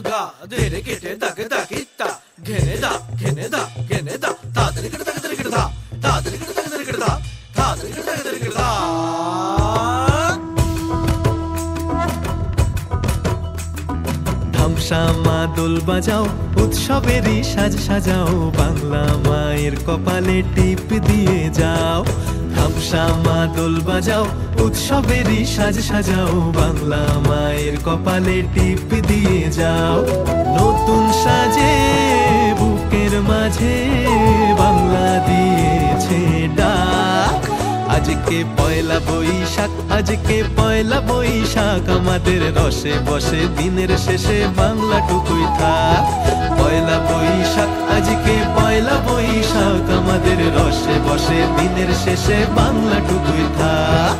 ga dere kete dak dakitta gene da ta dere kete dak dere kete ta dere kete dak dere kete ta dere kete dak dere kete ধামসা মাদল বাজাও উৎসবেরই সাজ সাজাও বাংলা মায়ের কপালে টিপ দিয়ে যাও ধামসা মাদল বাজাও উৎসবেরই সাজ সাজাও বাংলা মায়ের কপালে টিপ দিয়ে যাও নতুন সাজে বুকের মাঝে বাংলা দিয়েছে ডাক আজকে পয়লা বৈশাখ আজকে পয়লা বৈশাখ আমাদের রসে বসে দিনের শেষে বাংলাটুকুই থাক পয়লা বৈশাখ আজকে পয়লা বৈশাখ আমাদের রসে বসে দিনের শেষে বাংলাটুকুই থাক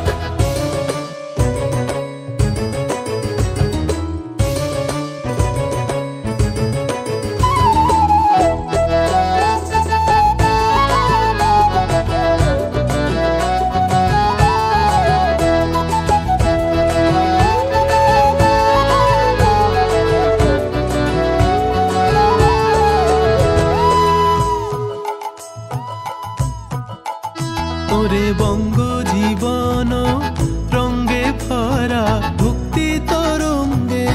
ওরে বঙ্গ জীবন রঙ্গে ভরা ভক্তি তরঙ্গে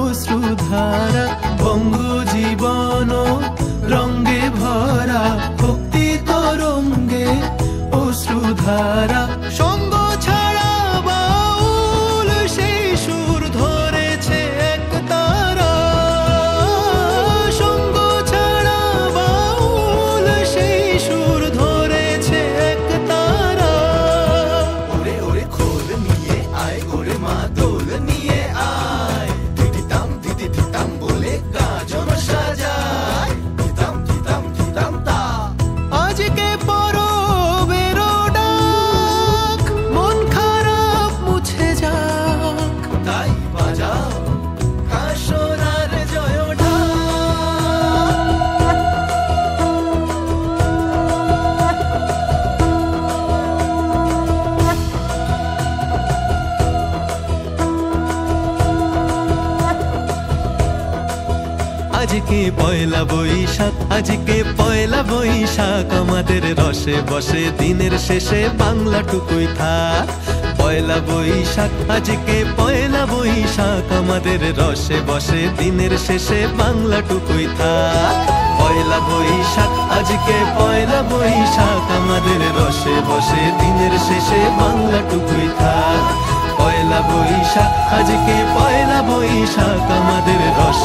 অশ্রুধারা বঙ্গ জীবন রঙ্গে ভরা ভক্তি তরঙ্গে অশ্রুধারা সঙ্গ ছাড়া বাউল সেই সুর ধরেছে এক তারা সঙ্গ ছাড়া বাউল সেই সুর ধরেছে আজকে পয়লা বৈশাখ আজকে পয়লা বৈশাখ আমাদের রসে বসে দিনের শেষে বাংলাটুকুই থাক পয়লা বৈশাখ আজকে পয়লা বৈশাখ আমাদের রসে বসে দিনের শেষে বাংলাটুকুই থাক পয়লা বৈশাখ আজকে পয়লা বৈশাখ আমাদের রসে বসে দিনের শেষে বাংলাটুকুই থাক পয়লা বৈশাখ আজকে পয়লা বৈশাখ আমাদের রসে